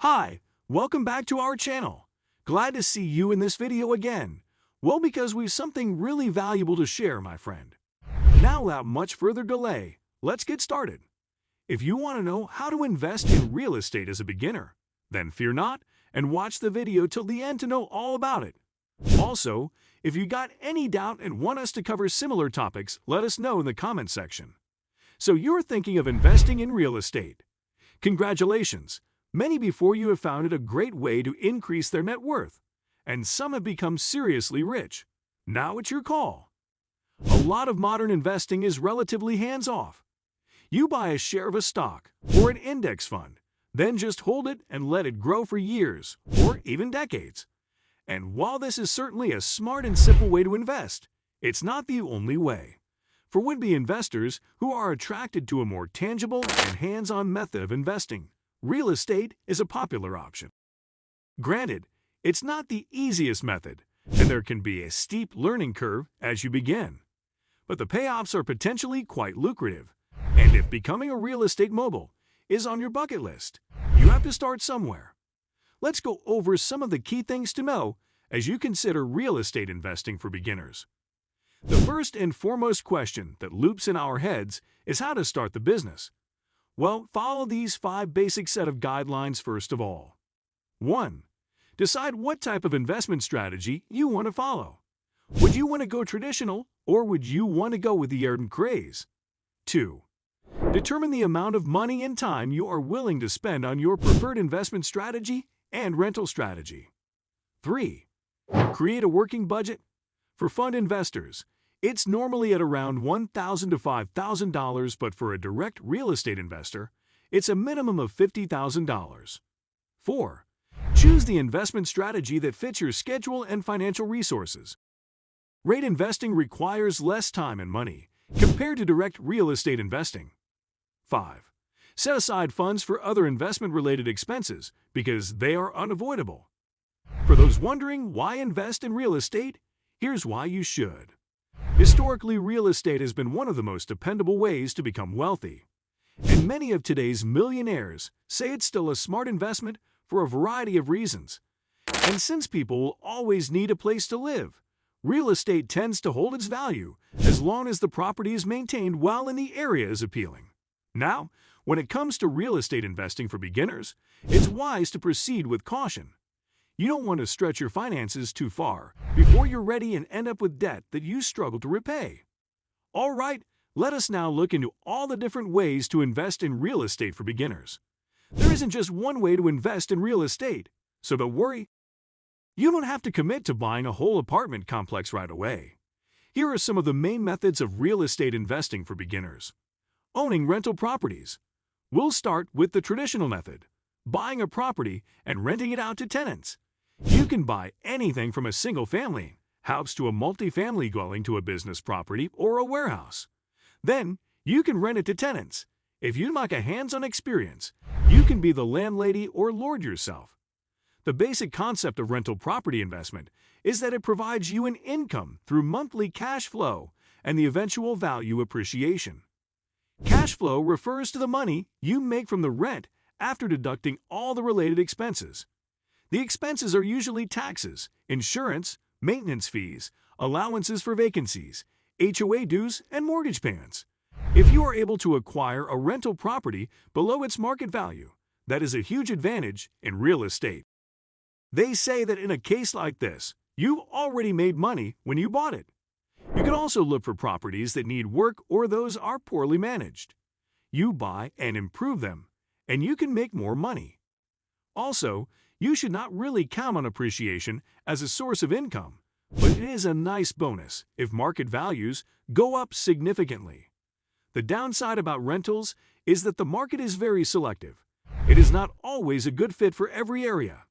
Hi, welcome back to our channel. Glad to see you in this video again. Well, because we've something really valuable to share, my friend. Now, without much further delay, let's get started. If you want to know how to invest in real estate as a beginner, then fear not and watch the video till the end to know all about it. Also, if you got any doubt and want us to cover similar topics, let us know in the comments section. So you're thinking of investing in real estate. Congratulations! Many before you have found it a great way to increase their net worth, and some have become seriously rich. Now it's your call. A lot of modern investing is relatively hands-off. You buy a share of a stock or an index fund, then just hold it and let it grow for years or even decades. And while this is certainly a smart and simple way to invest, it's not the only way. For would-be investors who are attracted to a more tangible and hands-on method of investing, real estate is a popular option. Granted, it's not the easiest method, and there can be a steep learning curve as you begin. But the payoffs are potentially quite lucrative, and if becoming a real estate mogul is on your bucket list, you have to start somewhere. Let's go over some of the key things to know as you consider real estate investing for beginners. The first and foremost question that loops in our heads is how to start the business. Well, follow these 5 basic set of guidelines first of all. 1. Decide what type of investment strategy you want to follow. Would you want to go traditional, or would you want to go with the ardent craze? 2. Determine the amount of money and time you are willing to spend on your preferred investment strategy and rental strategy. 3. Create a working budget. For fund investors, it's normally at around $1,000 to $5,000, but for a direct real estate investor, it's a minimum of $50,000. 4. Choose the investment strategy that fits your schedule and financial resources. REIT investing requires less time and money compared to direct real estate investing. 5. Set aside funds for other investment-related expenses because they are unavoidable. For those wondering why invest in real estate, here's why you should. Historically, real estate has been one of the most dependable ways to become wealthy. And many of today's millionaires say it's still a smart investment for a variety of reasons. And since people will always need a place to live, real estate tends to hold its value as long as the property is maintained well and the area is appealing. Now, when it comes to real estate investing for beginners, it's wise to proceed with caution. You don't want to stretch your finances too far before you're ready and end up with debt that you struggle to repay. All right, let us now look into all the different ways to invest in real estate for beginners. There isn't just one way to invest in real estate, so don't worry. You don't have to commit to buying a whole apartment complex right away. Here are some of the main methods of real estate investing for beginners. Owning rental properties. We'll start with the traditional method, buying a property and renting it out to tenants. You can buy anything from a single-family house to a multi-family dwelling to a business property or a warehouse. Then, you can rent it to tenants. If you'd like a hands-on experience, you can be the landlady or lord yourself. The basic concept of rental property investment is that it provides you an income through monthly cash flow and the eventual value appreciation. Cash flow refers to the money you make from the rent after deducting all the related expenses. The expenses are usually taxes, insurance, maintenance fees, allowances for vacancies, HOA dues, and mortgage payments. If you are able to acquire a rental property below its market value, that is a huge advantage in real estate. They say that in a case like this, you've already made money when you bought it. You can also look for properties that need work or those are poorly managed. You buy and improve them, and you can make more money. Also, you should not really count on appreciation as a source of income, but it is a nice bonus if market values go up significantly. The downside about rentals is that the market is very selective. It is not always a good fit for every area.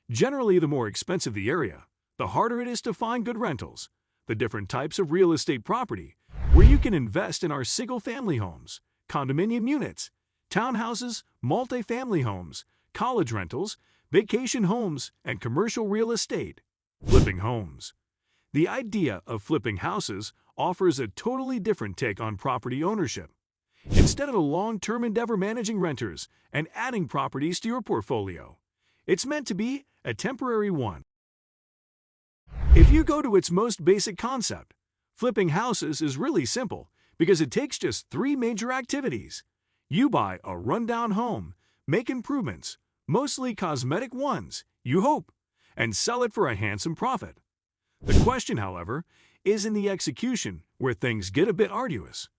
Generally, the more expensive the area, the harder it is to find good rentals. The different types of real estate property where you can invest in are single-family homes, condominium units, townhouses, multi-family homes, college rentals, vacation homes, and commercial real estate. Flipping homes. The idea of flipping houses offers a totally different take on property ownership. Instead of a long-term endeavor managing renters and adding properties to your portfolio, It's meant to be a temporary one. If you go to its most basic concept, flipping houses is really simple because it takes just 3 major activities. You buy a rundown home, make improvements, mostly cosmetic ones, you hope, and sell it for a handsome profit. The question, however, is in the execution, where things get a bit arduous.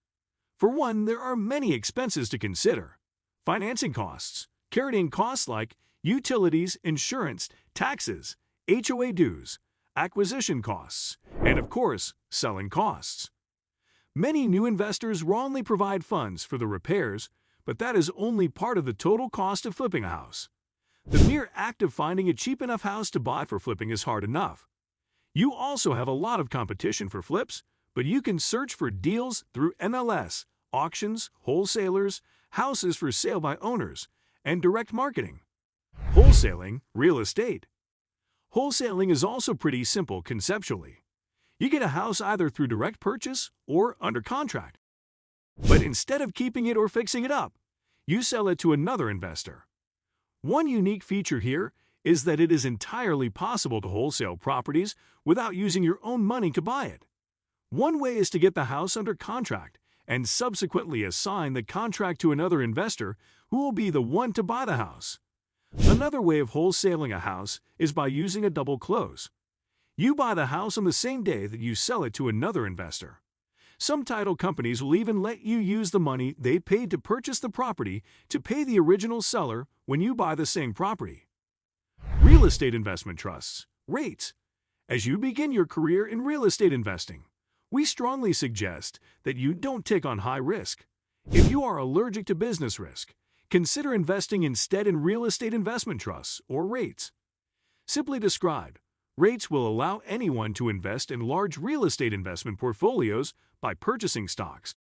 For one, there are many expenses to consider. Financing costs, carrying costs like utilities, insurance, taxes, HOA dues, acquisition costs, and of course, selling costs. Many new investors wrongly provide funds for the repairs, but that is only part of the total cost of flipping a house. The mere act of finding a cheap enough house to buy for flipping is hard enough. You also have a lot of competition for flips, but you can search for deals through MLS, auctions, wholesalers, houses for sale by owners, and direct marketing. Wholesaling, real estate. Wholesaling is also pretty simple conceptually. You get a house either through direct purchase or under contract. But instead of keeping it or fixing it up, you sell it to another investor. One unique feature here is that it is entirely possible to wholesale properties without using your own money to buy it. One way is to get the house under contract and subsequently assign the contract to another investor who will be the one to buy the house. Another way of wholesaling a house is by using a double close. You buy the house on the same day that you sell it to another investor. Some title companies will even let you use the money they paid to purchase the property to pay the original seller when you buy the same property. Real estate investment trusts, REITs. As you begin your career in real estate investing, we strongly suggest that you don't take on high risk. If you are allergic to business risk, consider investing instead in real estate investment trusts or REITs. Simply described, REITs will allow anyone to invest in large real estate investment portfolios by purchasing stocks.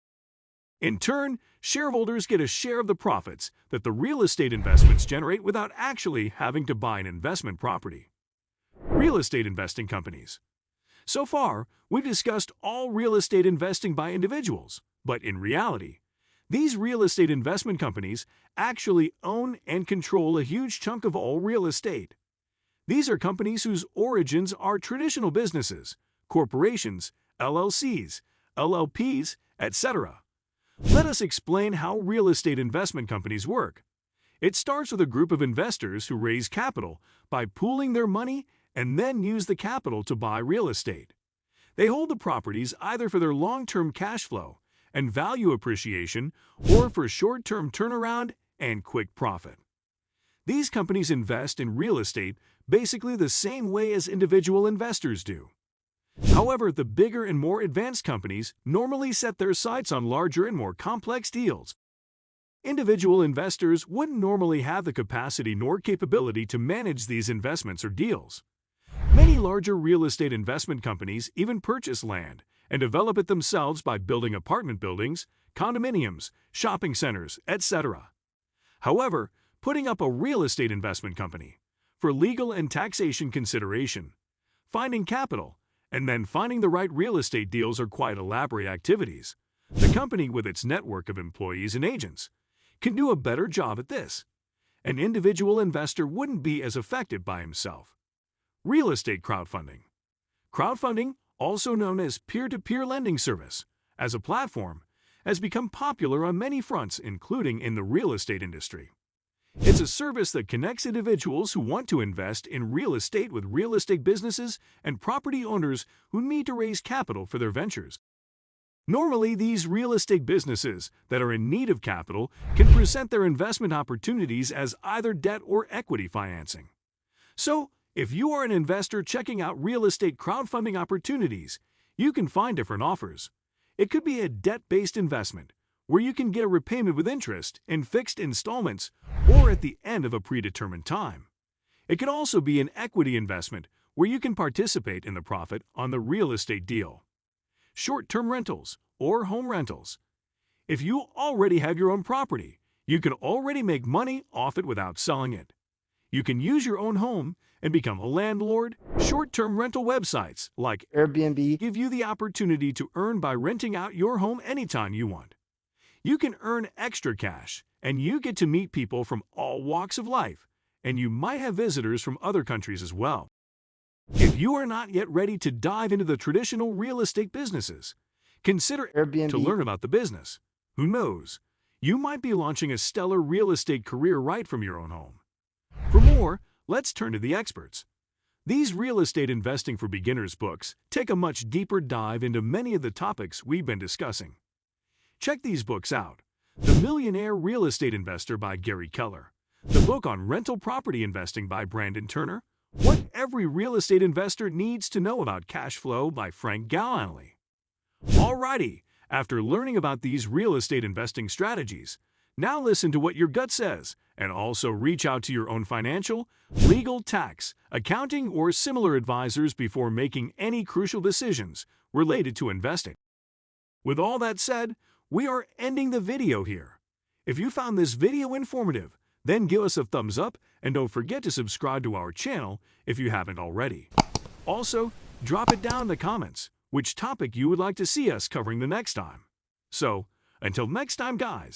In turn, shareholders get a share of the profits that the real estate investments generate without actually having to buy an investment property. Real estate investing companies. So far, we've discussed all real estate investing by individuals, but in reality, these real estate investment companies actually own and control a huge chunk of all real estate. These are companies whose origins are traditional businesses, corporations, LLCs, LLPs, etc. Let us explain how real estate investment companies work. It starts with a group of investors who raise capital by pooling their money and then use the capital to buy real estate. They hold the properties either for their long-term cash flow and value appreciation or for short-term turnaround and quick profit. These companies invest in real estate basically the same way as individual investors do. However, the bigger and more advanced companies normally set their sights on larger and more complex deals. Individual investors wouldn't normally have the capacity nor capability to manage these investments or deals. Many larger real estate investment companies even purchase land and develop it themselves by building apartment buildings, condominiums, shopping centers, etc. However, putting up a real estate investment company, for legal and taxation consideration, finding capital, and then finding the right real estate deals are quite elaborate activities. The company, with its network of employees and agents, can do a better job at this. An individual investor wouldn't be as effective by himself. Real estate crowdfunding. Crowdfunding, also known as peer-to-peer lending service, as a platform, has become popular on many fronts, including in the real estate industry. It's a service that connects individuals who want to invest in real estate with real estate businesses and property owners who need to raise capital for their ventures. Normally, these real estate businesses that are in need of capital can present their investment opportunities as either debt or equity financing. So, if you are an investor checking out real estate crowdfunding opportunities, you can find different offers. It could be a debt-based investment, where you can get a repayment with interest in fixed installments or at the end of a predetermined time. It could also be an equity investment, where you can participate in the profit on the real estate deal. Short-term rentals or home rentals. If you already have your own property, you can already make money off it without selling it. You can use your own home and become a landlord. Short-term rental websites like Airbnb give you the opportunity to earn by renting out your home anytime you want. You can earn extra cash, and you get to meet people from all walks of life, and you might have visitors from other countries as well. If you are not yet ready to dive into the traditional real estate businesses, consider Airbnb. to learn about the business. Who knows? You might be launching a stellar real estate career right from your own home. For more, let's turn to the experts. These Real Estate Investing for Beginners books take a much deeper dive into many of the topics we've been discussing. Check these books out. The Millionaire Real Estate Investor by Gary Keller. The book on rental property investing by Brandon Turner. What Every Real Estate Investor Needs to Know About Cash Flow by Frank Gallanelli. Alrighty, after learning about these real estate investing strategies, now listen to what your gut says, and also reach out to your own financial, legal, tax, accounting, or similar advisors before making any crucial decisions related to investing. With all that said, we are ending the video here. If you found this video informative, then give us a thumbs up and don't forget to subscribe to our channel if you haven't already. Also, drop it down in the comments which topic you would like to see us covering the next time. So, until next time, guys.